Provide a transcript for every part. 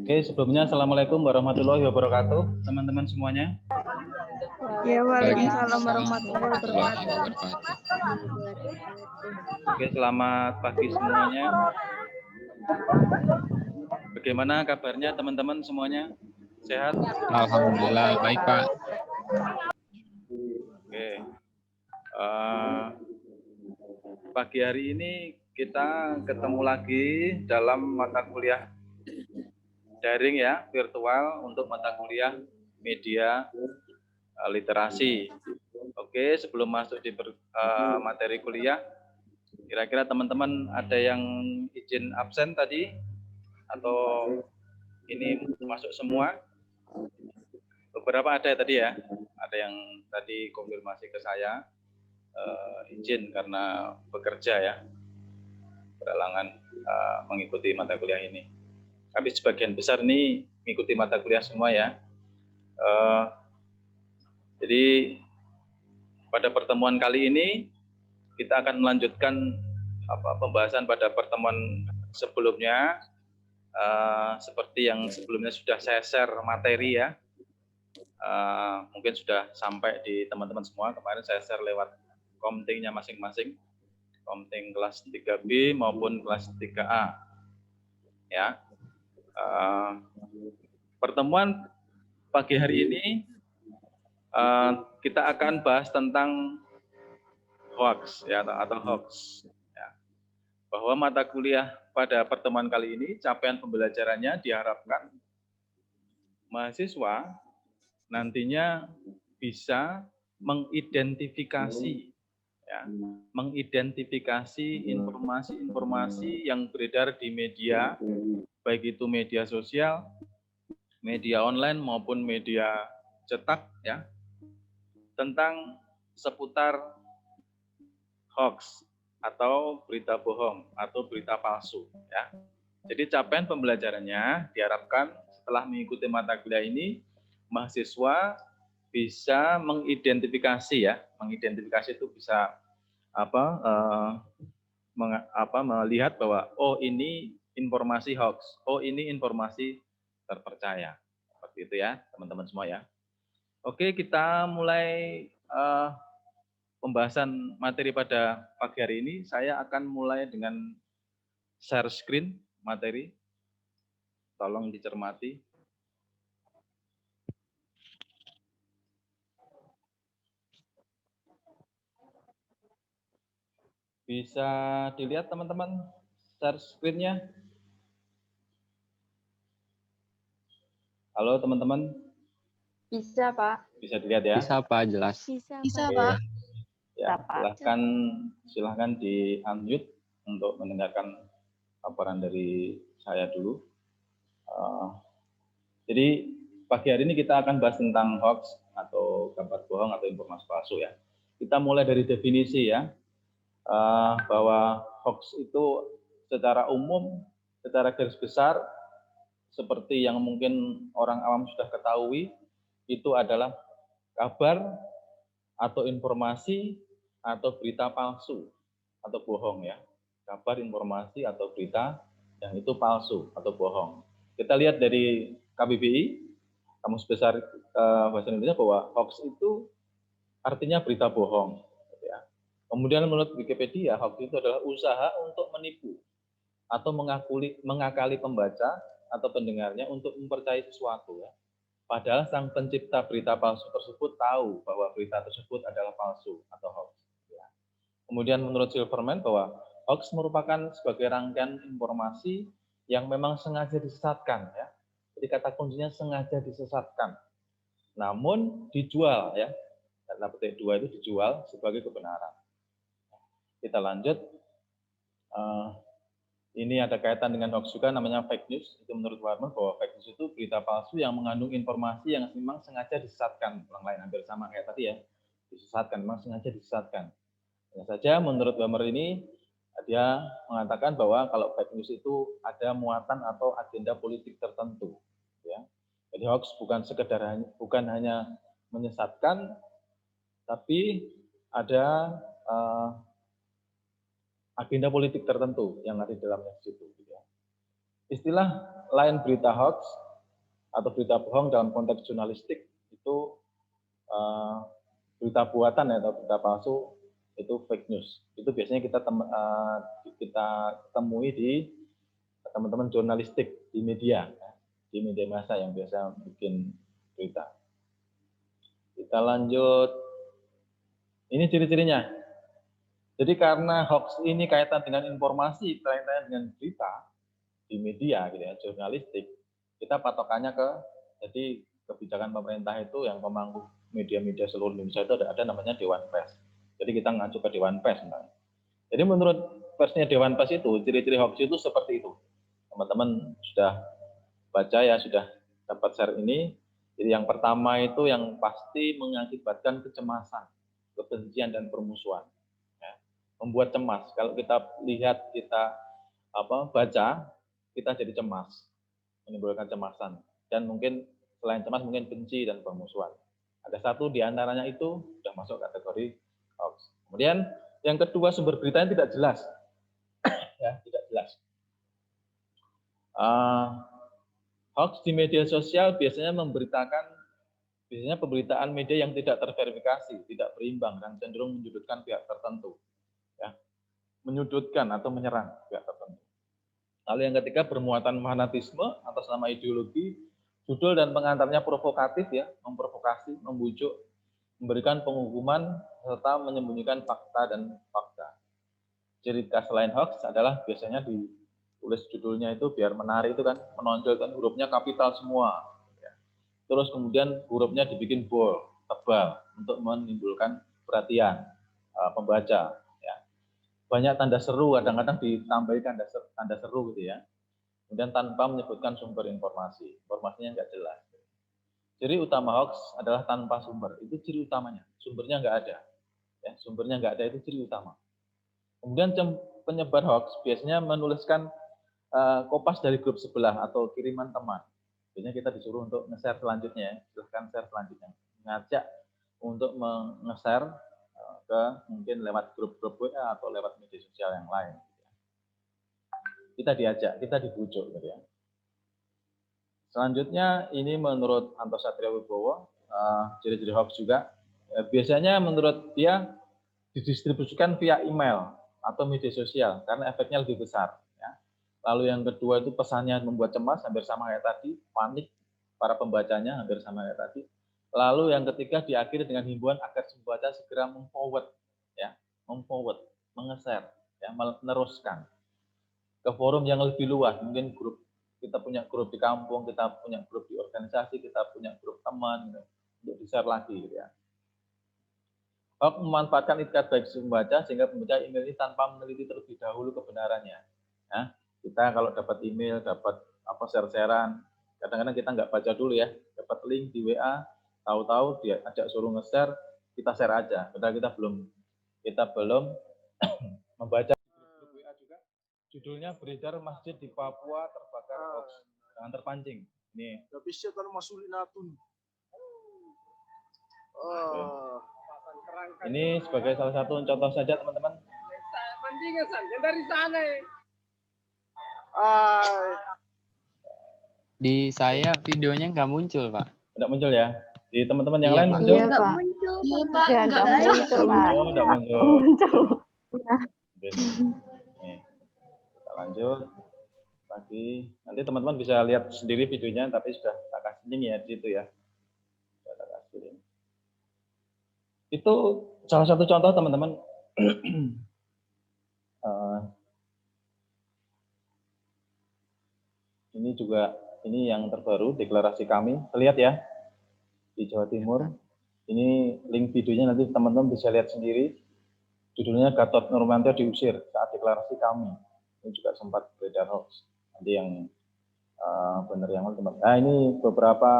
Oke, sebelumnya Assalamualaikum warahmatullahi wabarakatuh, teman-teman semuanya. Ya, waalaikumsalam Waalaikumsalam warahmatullahi warahmatullahi wabarakatuh. wabarakatuh. Oke, selamat pagi semuanya. Bagaimana kabarnya teman-teman semuanya? Sehat? Alhamdulillah baik Pak. Oke. Pagi hari ini kita ketemu lagi dalam mata kuliah daring ya, virtual untuk mata kuliah media literasi. Oke, sebelum masuk di materi kuliah, kira-kira teman-teman ada yang izin absen tadi atau ini masuk semua? Beberapa ada tadi ya, ada yang tadi konfirmasi ke saya izin karena bekerja ya, berhalangan mengikuti mata kuliah ini. Tapi sebagian besar ini mengikuti mata kuliah semua ya. Jadi pada pertemuan kali ini kita akan melanjutkan pembahasan pada pertemuan sebelumnya. Seperti yang sebelumnya sudah saya share materi ya. Mungkin sudah sampai di teman-teman semua. Kemarin saya share lewat komtingnya masing-masing, komting kelas 3B maupun kelas 3A ya. Pertemuan pagi hari ini kita akan bahas tentang hoax ya, atau hoax ya. Bahwa mata kuliah pada pertemuan kali ini capaian pembelajarannya diharapkan mahasiswa nantinya bisa mengidentifikasi ya, mengidentifikasi informasi-informasi yang beredar di media, baik itu media sosial, media online maupun media cetak ya, tentang seputar hoax atau berita bohong atau berita palsu ya. Jadi capaian pembelajarannya diharapkan setelah mengikuti mata kuliah ini mahasiswa bisa mengidentifikasi ya, mengidentifikasi itu bisa melihat bahwa oh ini informasi hoax, oh ini informasi terpercaya. Seperti itu ya, teman-teman semua ya. Oke, kita mulai pembahasan materi pada pagi hari ini. Saya akan mulai dengan share screen materi. Tolong dicermati. Bisa dilihat teman-teman share screen-nya? Halo teman-teman. Bisa, Pak. Bisa dilihat ya? Bisa Pak, jelas. Bisa, Pak. Ya, silahkan di unmute untuk mendengarkan paparan dari saya dulu. Jadi pagi hari ini kita akan bahas tentang hoax atau kabar bohong atau informasi palsu ya. Kita mulai dari definisi ya, bahwa hoax itu secara umum, secara garis besar, seperti yang mungkin orang awam sudah ketahui, itu adalah kabar atau informasi atau berita palsu atau bohong ya. Kabar, informasi atau berita yang itu palsu atau bohong. Kita lihat dari KBBI, Kamus Besar Bahasa Indonesia, bahwa hoax itu artinya berita bohong. Ya. Kemudian menurut Wikipedia, hoax itu adalah usaha untuk menipu atau mengakali pembaca atau pendengarnya untuk mempercayai sesuatu ya. Padahal sang pencipta berita palsu tersebut tahu bahwa berita tersebut adalah palsu atau hoax. Ya. Kemudian menurut Silverman bahwa hoax merupakan sebagai rangkaian informasi yang memang sengaja disesatkan ya. Jadi kata kuncinya sengaja disesatkan. Namun dijual ya. Karena petik 2 itu dijual sebagai kebenaran. Kita lanjut. Ini ada kaitan dengan hoax juga, namanya fake news. Itu menurut Warman bahwa fake news itu berita palsu yang mengandung informasi yang memang sengaja disesatkan. Ulang lain hampir sama kayak tadi ya, disesatkan, memang sengaja disesatkan. Hanya saja menurut Warman ini dia mengatakan bahwa kalau fake news itu ada muatan atau agenda politik tertentu. Ya. Jadi hoax bukan hanya menyesatkan, tapi ada agenda politik tertentu yang ada di dalamnya situ. Ya. Istilah lain berita hoax atau berita bohong dalam konteks jurnalistik itu berita buatan ya, atau berita palsu itu fake news. Itu biasanya kita temui di teman-teman jurnalistik di media massa yang biasa bikin berita. Kita lanjut. Ini ciri-cirinya. Jadi karena hoax ini kaitan dengan informasi, kaitan dengan berita di media gitu ya, jurnalistik, kita patokannya jadi kebijakan pemerintah itu yang pemangku media-media seluruh Indonesia itu ada namanya Dewan Pers. Jadi kita ngacu ke Dewan Pers sebenarnya. Jadi menurut persnya Dewan Pers itu, ciri-ciri hoax itu seperti itu. Teman-teman sudah baca ya, sudah dapat share ini. Jadi yang pertama itu yang pasti mengakibatkan kecemasan, kebencian dan permusuhan. Ya. Membuat cemas. Kalau kita lihat, kita baca, kita jadi cemas, menimbulkan cemasan. Dan mungkin selain cemas, mungkin benci dan permusuhan. Ada satu di antaranya itu sudah masuk kategori hoax. Kemudian yang kedua, sumber beritanya tidak jelas. Ya, tidak jelas. Hoax di media sosial biasanya pemberitaan media yang tidak terverifikasi, tidak berimbang, dan cenderung menyudutkan pihak tertentu. Ya, menyudutkan atau menyerang pihak tertentu. Lalu yang ketiga, bermuatan fanatisme atas nama ideologi, judul dan pengantarnya provokatif ya, memprovokasi, membujuk, memberikan penghukuman, serta menyembunyikan fakta dan fakta. Ciri khas selain hoax adalah biasanya ditulis judulnya itu biar menarik itu kan, menonjolkan hurufnya kapital semua. Ya. Terus kemudian hurufnya dibikin bold, tebal, untuk menimbulkan perhatian pembaca. Ya. Banyak tanda seru, kadang-kadang ditambahin tanda seru gitu ya. Kemudian tanpa menyebutkan sumber informasi, informasinya nggak jelas. Ciri utama hoax adalah tanpa sumber, itu ciri utamanya. Sumbernya nggak ada, ya, sumbernya nggak ada itu ciri utama. Kemudian penyebar hoax biasanya menuliskan kopas dari grup sebelah atau kiriman teman. Biasanya kita disuruh untuk nge-share selanjutnya, silahkan share selanjutnya. Ngajak untuk nge-share ke mungkin lewat grup-grup WA atau lewat media sosial yang lain. Kita diajak, kita dibujuk gitu ya. Selanjutnya ini menurut Anto Satrio Wibowo, ciri-ciri hoax juga. Biasanya menurut dia didistribusikan via email atau media sosial karena efeknya lebih besar. Ya. Lalu yang kedua itu pesannya membuat cemas, hampir sama kayak tadi, panik para pembacanya, hampir sama kayak tadi. Lalu yang ketiga diakhiri dengan himbauan agar pembaca segera memforward, ya, menge-share, ya, meneruskan ke forum yang lebih luas, mungkin grup, kita punya grup di kampung, kita punya grup di organisasi, kita punya grup teman, gitu, untuk di-share lagi gitu ya. Hoax memanfaatkan itikat baik pembaca sehingga pembaca email ini tanpa meneliti terlebih dahulu kebenarannya. Ya, kita kalau dapat email, dapat share-sharean, kadang-kadang kita nggak baca dulu ya, dapat link di WA, tahu-tahu dia ajak suruh nge-share, kita share aja. Padahal kita belum membaca. Grup WA juga judulnya beredar masjid di Papua terbakar hoax, jangan terpancing. Ini. Ini sebagai salah satu contoh saja teman-teman. Di saya videonya nggak muncul, Pak. Tidak muncul ya? Di teman-teman yang Iya, lain Pak. muncul? Iya, Pak. Muncul, Pak. Ya, Enggak nggak muncul, Pak. Oh, tidak muncul. Nih, kita lanjut lagi. Nanti teman-teman bisa lihat sendiri videonya, tapi sudah tak kasih link ya di situ ya. Sudah tak kasih link. Itu salah satu contoh teman-teman. Ini juga, ini yang terbaru deklarasi kami. Lihat ya di Jawa Timur. Ini link videonya nanti teman-teman bisa lihat sendiri. Judulnya Gatot Nurmantio diusir saat deklarasi kami. Ini juga sempat beredar hoax. Nanti yang benar yang teman. Nah ini beberapa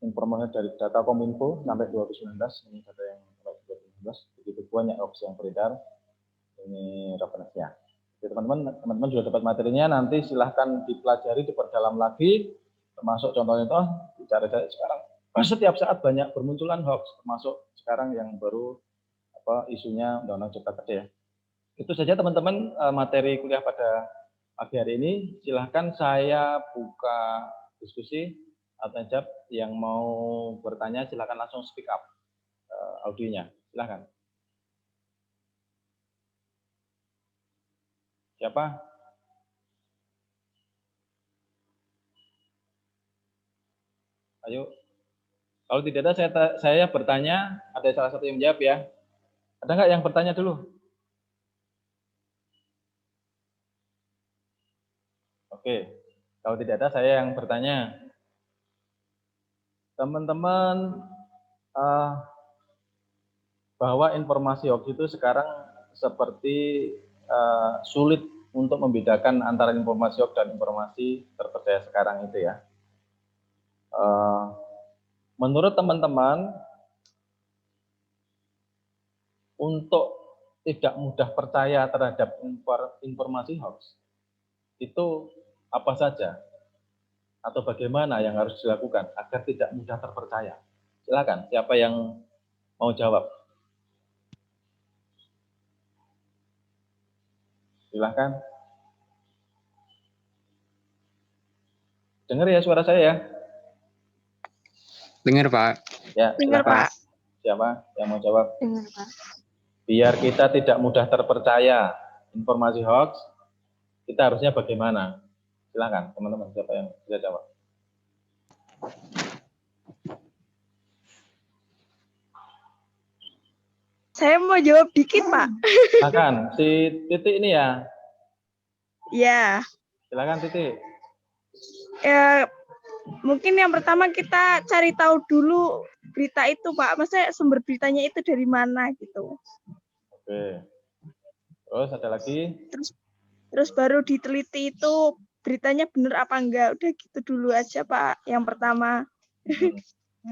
informasi dari data Kominfo sampai 2019. Ini data yang sampai 2019. Begitu banyak hoax yang beredar. Ini referensinya. Jadi teman-teman sudah dapat materinya. Nanti silahkan dipelajari, diperdalam lagi. Termasuk contohnya itu bicara sekarang. Setiap saat banyak bermunculan hoax. Termasuk sekarang yang baru isunya Undang-Undang Cipta Kerja ya. Itu saja teman-teman materi kuliah pada pagi hari ini. Silahkan saya buka diskusi atau jawab. Yang mau bertanya silahkan langsung speak up audionya. Silahkan. Siapa? Ayo. Kalau tidak ada, saya bertanya, ada salah satu yang menjawab ya. Ada nggak yang bertanya dulu? Oke, kalau tidak ada, saya yang bertanya. Teman-teman, bahwa informasi hoax itu sekarang seperti sulit untuk membedakan antara informasi hoax dan informasi terpercaya sekarang itu ya. Menurut teman-teman, untuk tidak mudah percaya terhadap informasi hoax, itu apa saja atau bagaimana yang harus dilakukan agar tidak mudah terpercaya? Silakan, siapa yang mau jawab? Silakan. Dengar ya suara saya ya? Dengar, Pak. Ya, Dengar, silakan. Pak. Siapa yang mau jawab? Dengar, Pak. Biar kita tidak mudah terpercaya informasi hoax, kita harusnya bagaimana? Silakan, teman-teman, siapa yang bisa jawab? Saya mau jawab dikit, Pak. Silakan, si Titik ini ya. Ya, Silakan Titik. mungkin yang pertama kita cari tahu dulu berita itu, Pak. Maksudnya sumber beritanya itu dari mana gitu. Oke. Terus ada lagi? Terus baru diteliti itu beritanya benar apa enggak. Udah gitu dulu aja, Pak. Yang pertama.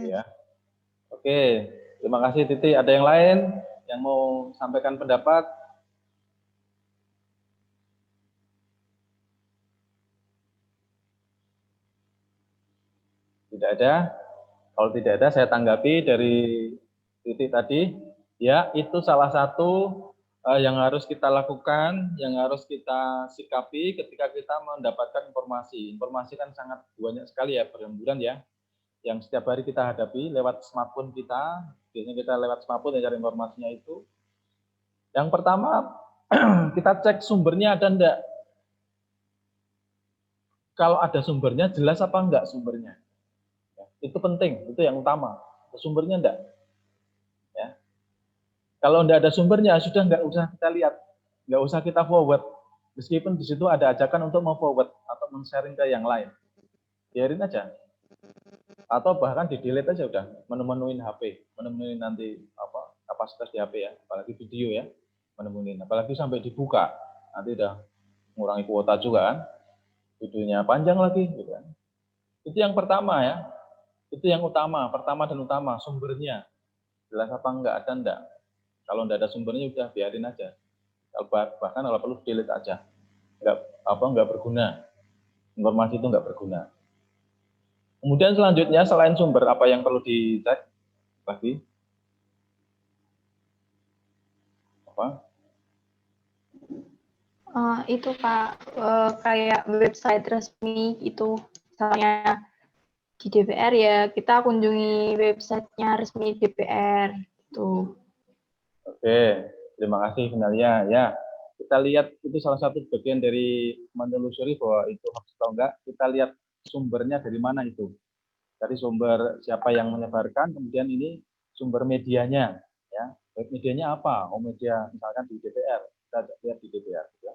Ya. Oke, terima kasih Titik. Ada yang lain yang mau sampaikan pendapat? Tidak ada. Kalau tidak ada, saya tanggapi dari Titik tadi. Ya, itu salah satu yang harus kita lakukan, yang harus kita sikapi ketika kita mendapatkan informasi. Informasi kan sangat banyak sekali ya, berhamburan ya, yang setiap hari kita hadapi lewat smartphone kita. Biasanya kita lewat smartphone yang cari informasinya itu. Yang pertama, kita cek sumbernya ada enggak. Kalau ada sumbernya, jelas apa enggak sumbernya. Itu penting, itu yang utama. Sumbernya enggak. Ya. Kalau enggak ada sumbernya, sudah enggak usah kita lihat. Enggak usah kita forward. Meskipun di situ ada ajakan untuk mau-forward atau men-sharing ke yang lain. Biarin aja. Atau bahkan di-delete aja udah, menu-menuin HP, menu-menuin nanti kapasitas di HP ya, apalagi video ya, menu-menuin. Apalagi sampai dibuka, nanti udah mengurangi kuota juga kan. Videonya panjang lagi gitu kan. Itu yang pertama ya. Itu yang utama, pertama dan utama, sumbernya. Jelas apa enggak, ada enggak. Kalau enggak ada sumbernya udah biarin aja. Bahkan kalau perlu delete aja. Enggak berguna. Informasi itu enggak berguna. Kemudian selanjutnya selain sumber apa yang perlu dicek lagi? Apa? Itu Pak, kayak website resmi itu, misalnya di DPR ya, kita kunjungi websitenya resmi DPR gitu. Oke, terima kasih Finalia. Ya, kita lihat itu salah satu bagian dari menelusuri bahwa itu hoax atau enggak. Kita lihat sumbernya dari mana itu. Dari sumber siapa yang menyebarkan, kemudian ini sumber medianya. Ya, medianya apa? Oh, media misalkan di DPR. Kita lihat di DPR. Ya.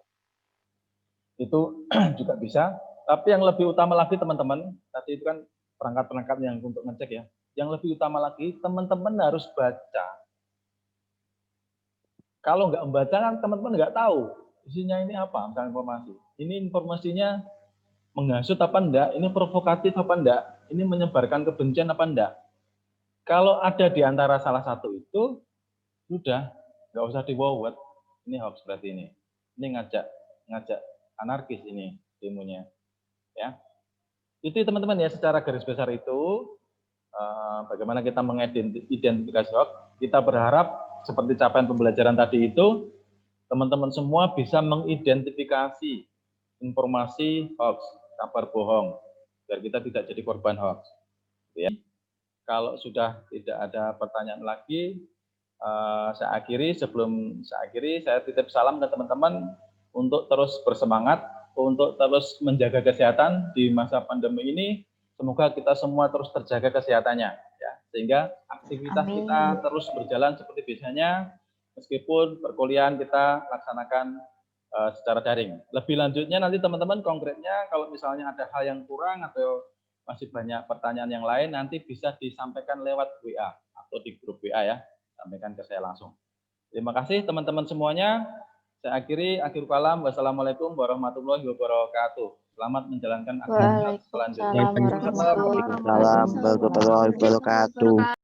Itu juga bisa. Tapi yang lebih utama lagi teman-teman, tadi itu kan perangkat-perangkat yang untuk ngecek ya. Yang lebih utama lagi, teman-teman harus baca. Kalau nggak membaca kan teman-teman nggak tahu isinya ini apa, misalnya informasi. Ini informasinya menghasut apa enggak, ini provokatif apa enggak, ini menyebarkan kebencian apa enggak. Kalau ada di antara salah satu itu, sudah, nggak usah di-forward. Ini hoax berarti ini. Ini ngajak anarkis ini demonya. Ya. Itu teman-teman ya, secara garis besar itu bagaimana kita mengidentifikasi hoax. Kita berharap seperti capaian pembelajaran tadi itu, teman-teman semua bisa mengidentifikasi informasi hoax, kabar bohong, biar kita tidak jadi korban hoax. Ya. Kalau sudah tidak ada pertanyaan lagi, saya akhiri. Sebelum saya akhiri, saya titip salam ke teman-teman untuk terus bersemangat, untuk terus menjaga kesehatan di masa pandemi ini. Semoga kita semua terus terjaga kesehatannya, ya, sehingga aktivitas kita terus berjalan seperti biasanya, meskipun perkuliahan kita laksanakan secara daring. Lebih lanjutnya nanti teman-teman konkretnya kalau misalnya ada hal yang kurang atau masih banyak pertanyaan yang lain, nanti bisa disampaikan lewat WA atau di grup WA ya, sampaikan ke saya langsung. Terima kasih teman-teman semuanya. Saya akhiri, akhir kalam. Wassalamualaikum warahmatullahi wabarakatuh. Selamat menjalankan aktivitas selanjutnya. Waalaikumsalam warahmatullahi wabarakatuh.